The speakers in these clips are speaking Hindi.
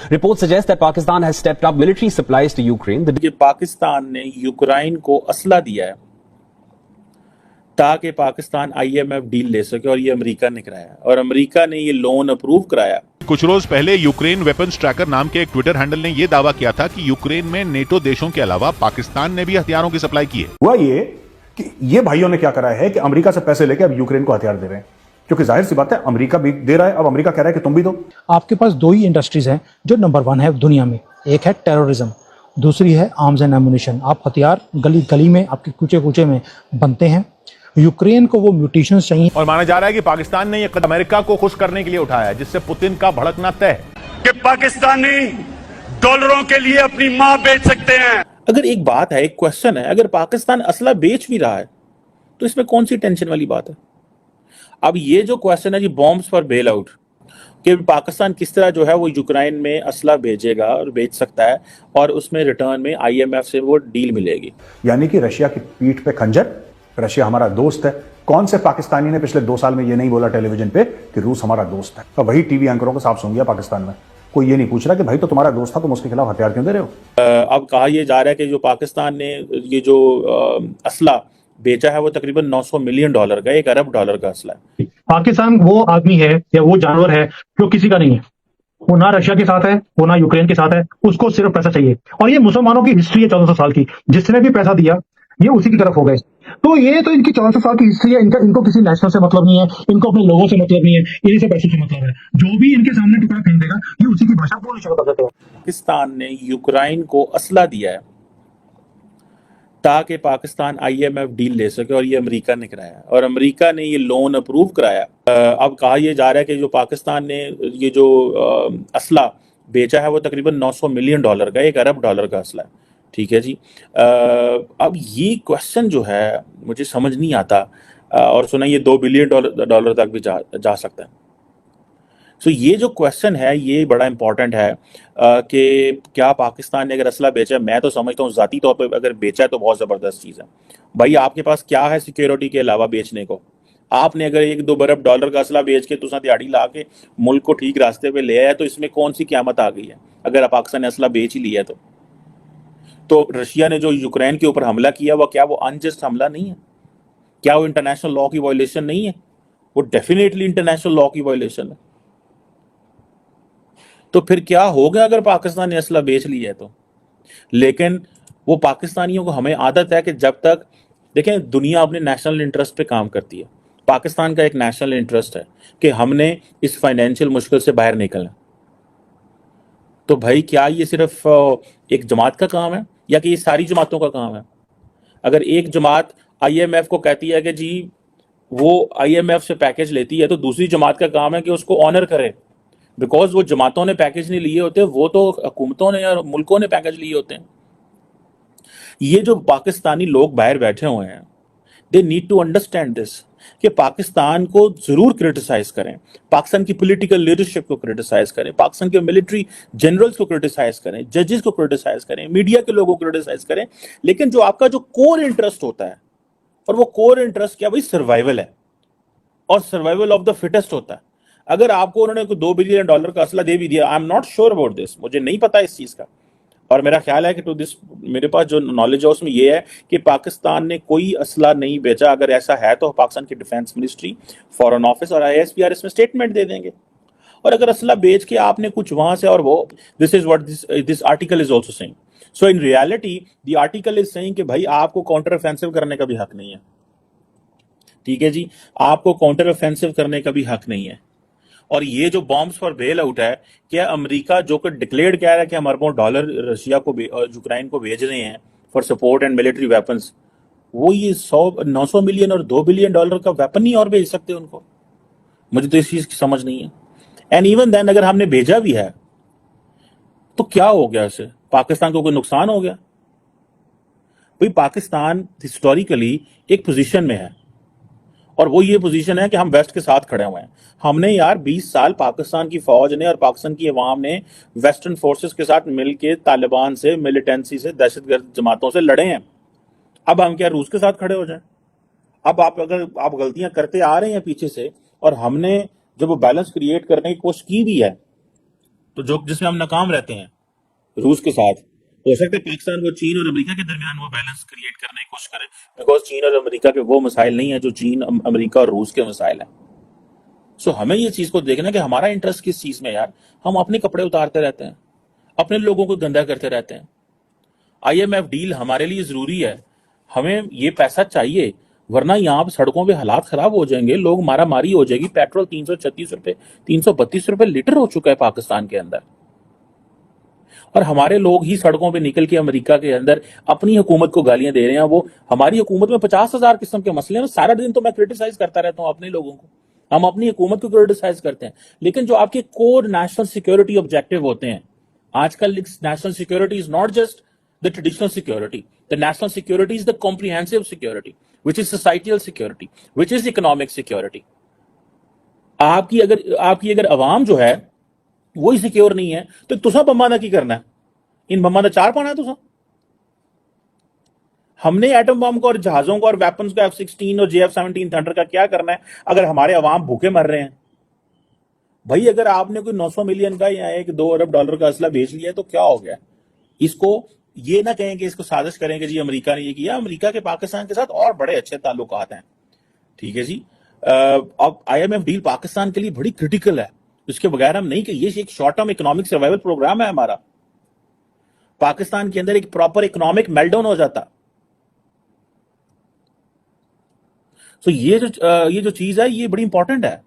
Reports suggest that Pakistan has stepped up military supplies to Ukraine. कि पाकिस्तान ने यूक्रेन को असला दिया है ताकि पाकिस्तान आईएमएफ डील ले सके, और ये अमेरिका ने कराया, और अमेरिका ने ये लोन अप्रूव कराया। कुछ रोज पहले यूक्रेन वेपन्स ट्रैकर नाम के एक ट्विटर हैंडल ने यह दावा किया था कि यूक्रेन में नेटो देशों के अलावा पाकिस्तान ने भी हथियारों की सप्लाई की है। हुआ ये कि ये भाइयों ने क्या करा है कि अमेरिका से पैसे लेके अब यूक्रेन को हथियार दे रहे हैं, क्योंकि जाहिर सी बात है अमेरिका भी दे रहा है, अब अमेरिका कह रहा है कि तुम भी दो। आपके पास दो ही इंडस्ट्रीज हैं जो नंबर 1 है दुनिया में, एक है टेररिज्म, दूसरी है आर्म्स एंड एमुनिशन। आप हथियार गली गली में, आपके कूचे कूचे में बनते हैं। यूक्रेन को वो म्यूटेशंस चाहिए, और माना जा रहा है कि पाकिस्तान ने यह कदम अमेरिका को खुश करने के लिए उठाया है, जिससे पुतिन का भड़कना तय है कि पाकिस्तानी डॉलरों के लिए अपनी मां बेच सकते हैं। अगर एक बात है, एक क्वेश्चन है, अगर पाकिस्तान असला बेच भी रहा है तो इसमें कौन सी टेंशन वाली बात है? अब ये जो क्वेश्चन है जी, बॉम्ब्स फॉर बेल आउट, कि पाकिस्तान किस तरह जो है वो यूक्रेन में असला भेजेगा और बेच सकता है, और उसमें रिटर्न में आईएमएफ से वो डील मिलेगी। यानी कि रशिया की पीठ पे खंजर। रशिया हमारा दोस्त है। कौन से पाकिस्तानी ने पिछले 2 साल में ये नहीं बोला टेलीविजन पे कि रूस हमारा दोस्त है? और वही टीवी एंकरों को साफ सुन गया पाकिस्तान में। कोई ये नहीं पूछ रहा कि भाई तो तुम्हारा दोस्त था, तुम उसके खिलाफ हथियार क्यों दे रहे हो? अब कहा यह जा रहा है कि जो पाकिस्तान ने ये जो असला बेचा है वो तकरीबन $900 मिलियन का, $1 अरब का असला है। पाकिस्तान वो आदमी है या वो जानवर है जो किसी का नहीं है। वो ना रशिया के साथ है, वो ना यूक्रेन के साथ है, उसको सिर्फ पैसा चाहिए। और ये मुसलमानों की हिस्ट्री है 1400 साल की, जिसने भी पैसा दिया ये उसी की तरफ हो गए। तो ये तो इनकी 1400 साल की हिस्ट्री है। इनको किसी नेशनल से मतलब नहीं है, इनको अपने लोगों से मतलब नहीं है, इन्हीं से पैसे से मतलब है। जो भी इनके सामने टुकड़ा फेंक देगा ये उसी की भाषा बोलनी शुरू कर देते हैं। पाकिस्तान ने यूक्रेन को असला दिया है ताकि पाकिस्तान आईएमएफ डील ले सके, और ये अमेरिका ने कराया, और अमेरिका ने ये लोन अप्रूव कराया। अब कहा यह जा रहा है कि जो पाकिस्तान ने ये जो असला बेचा है वो तकरीबन $900 मिलियन का, $1 अरब का असला है। ठीक है जी। अब ये क्वेश्चन जो है मुझे समझ नहीं आता, और सुना ये $2 बिलियन तक भी जा सकता है। सो ये जो क्वेश्चन है ये बड़ा इंपॉर्टेंट है कि क्या पाकिस्तान ने अगर असला बेचा, मैं तो समझता हूँ ज़ाती तौर पे अगर बेचा है तो बहुत ज़बरदस्त चीज़ है। भाई आपके पास क्या है सिक्योरिटी के अलावा बेचने को? आपने अगर $1-2 अरब का असला बेच के तुसा दिहाड़ी ला के मुल्क को ठीक रास्ते पे ले आया, तो इसमें कौन सी क़यामत आ गई है? अगर पाकिस्तान ने असला बेच ही लिया है तो रशिया ने जो यूक्रेन के ऊपर हमला किया वो क्या वो अनजस्ट हमला नहीं है? क्या वो इंटरनेशनल लॉ की वायलेशन नहीं है? वो डेफिनेटली इंटरनेशनल लॉ की वायलेशन है। तो फिर क्या हो गया अगर पाकिस्तान ने असला बेच लिया है तो? लेकिन वो पाकिस्तानियों को, हमें आदत है कि जब तक, देखें दुनिया अपने नेशनल इंटरेस्ट पे काम करती है। पाकिस्तान का एक नेशनल इंटरेस्ट है कि हमने इस फाइनेंशियल मुश्किल से बाहर निकलना। तो भाई क्या ये सिर्फ एक जमात का काम है या कि ये सारी जमातों का काम है? अगर एक जमात आईएमएफ को कहती है कि जी वो आईएमएफ से पैकेज लेती है, तो दूसरी जमात का काम है कि उसको ऑनर करे, बिकॉज वो जमातों ने पैकेज नहीं लिए होते, वो तो हुकूमतों ने और मुल्कों ने पैकेज लिए होते हैं। ये जो पाकिस्तानी लोग बाहर बैठे हुए हैं, they need to understand this, कि पाकिस्तान को जरूर क्रिटिसाइज करें, पाकिस्तान की पॉलिटिकल लीडरशिप को क्रिटिसाइज करें, पाकिस्तान के मिलिट्री जनरल्स को क्रिटिसाइज करें, जजेस को क्रिटिसाइज करें, मीडिया के लोगों को क्रिटिसाइज करें, लेकिन जो आपका जो कोर इंटरेस्ट होता है, और वो कोर इंटरेस्ट क्या भाई? सर्वाइवल है, और सर्वाइवल ऑफ द फिटेस्ट होता है। अगर आपको उन्होंने $2 बिलियन का असला दे भी दिया, I am not sure about this, मुझे नहीं पता इस चीज का, और मेरा ख्याल है कि टू दिस, मेरे पास जो नॉलेज है उसमें यह है कि पाकिस्तान ने कोई असला नहीं बेचा। अगर ऐसा है तो पाकिस्तान की डिफेंस मिनिस्ट्री, फॉरेन ऑफिस और आईएसपीआर इसमें स्टेटमेंट दे देंगे। और अगर असला बेच के आपने कुछ वहां से, और वो this is what this article is also saying, so in reality the article is saying कि भाई आपको काउंटर ऑफेंसिव करने का भी हक नहीं है। ठीक है जी, आपको काउंटर ऑफेंसिव करने का भी हक नहीं है। और ये जो बॉम्ब्स फॉर बेल आउट है, क्या अमेरिका जो कि डिक्लेयर कह रहा है कि हम अरबों डॉलर रशिया को यूक्रेन को भेज रहे हैं for support and military weapons, वो ये 900 मिलियन और $2 बिलियन का वेपन नहीं और भेज सकते उनको? मुझे तो इस चीज की समझ नहीं है। एंड इवन देन अगर हमने भेजा भी है तो क्या हो गया? इससे पाकिस्तान को कोई नुकसान हो गया? भाई पाकिस्तान हिस्टोरिकली एक पोजीशन में है, और वो ये पोजीशन है कि हम वेस्ट के साथ खड़े हुए हैं। हमने यार 20 साल पाकिस्तान की फौज ने और पाकिस्तान की अवाम ने वेस्टर्न फोर्सेस के साथ मिलकर तालिबान से, मिलिटेंसी से, दहशतगर्द जमातों से लड़े हैं। अब हम क्या रूस के साथ खड़े हो जाएं? अब अगर आप गलतियां करते आ रहे हैं पीछे से, और हमने जब वो बैलेंस क्रिएट करने की कोशिश की भी है, तो जो जिसमें हम नाकाम रहते हैं रूस के साथ, हो सकता है पाकिस्तान वो चीन और अमेरिका के दरमियान वो बैलेंस क्रिएट करने की कोशिश करे, बिकॉज चीन और अमेरिका के वो मसाइल नहीं है जो चीन अमेरिका और रूस के मसाइल हैं। सो हमें ये चीज को देखना कि हमारा इंटरेस्ट किस चीज में यार। हम अपने कपड़े उतारते रहते हैं, अपने लोगों को गंदा करते रहते हैं। IMF डील हमारे लिए जरूरी है, हमें ये पैसा चाहिए, वरना यहाँ पे सड़कों पे हालात खराब हो जाएंगे, लोग मारा मारी हो जाएगी। पेट्रोल 336 रुपए 332 रुपए लीटर हो चुका है पाकिस्तान के अंदर, और हमारे लोग ही सड़कों पे निकल के अमेरिका के अंदर अपनी हुकूमत को गालियां दे रहे हैं। वो हमारी हुकूमत में 50,000 किस्म के मसले हैं। सारा दिन तो मैं क्रिटिसाइज करता रहता हूं अपने लोगों को, हम अपनी हुकूमत को क्रिटिसाइज करते हैं, लेकिन जो आपके कोर नेशनल सिक्योरिटी ऑब्जेक्टिव होते हैं, आजकल national security is not just the traditional security, the national security is the comprehensive security, which is societal security, which is economic security. आपकी अगर अवाम जो है वही सिक्योर नहीं है तो तुसा बम्बा दा की करना है, इन बम्बा दा चार पाना है तुसा। हमने एटम बम को और जहाजों को और वेपन्स को F-16 और JF-17 थंडर का क्या करना है अगर हमारे अवाम भूखे मर रहे हैं। भाई अगर आपने कोई 900 मिलियन का या 1-2 अरब डॉलर का असला बेच लिया तो क्या हो गया। इसको ये ना कहें कि इसको साजिश करें कि जी अमेरिका ने ये किया। अमेरिका के पाकिस्तान के साथ और बड़े अच्छे ताल्लुकात हैं, ठीक है जी। अब IMF डील पाकिस्तान के लिए बड़ी क्रिटिकल है, इसके बगैर हम नहीं कि ये एक short term economic survival programme है हमारा। पाकिस्तान के अंदर एक प्रॉपर इकोनॉमिक मेल्टडाउन हो जाता। तो ये जो चीज है ये बड़ी इंपॉर्टेंट है।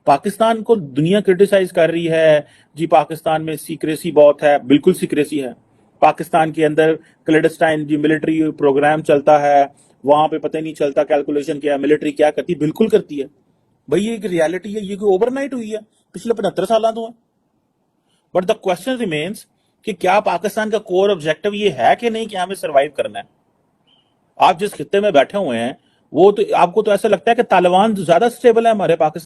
पाकिस्तान को दुनिया क्रिटिसाइज कर रही है जी, पाकिस्तान में सीक्रेसी बहुत है। बिल्कुल सीक्रेसी है। पाकिस्तान के अंदर क्लेडस्टाइन जी मिलिट्री प्रोग्राम चलता है, वहां पे पता ही नहीं चलता कैलकुलेशन क्या मिलिट्री क्या करती है। बिल्कुल करती है भाई, ये एक रियलिटी है, ये कोई ओवरनाइट हुई है, पिछले 75 साल तो है। बट द क्वेश्चन रिमेन्स कि क्या पाकिस्तान का कोर ऑब्जेक्टिव ये है कि नहीं कि हमें सर्वाइव करना है। आप जिस खित्ते में बैठे हुए हैं वो तो आपको तो ऐसा लगता है कि तालिबान ज्यादा स्टेबल है हमारे पाकिस्तान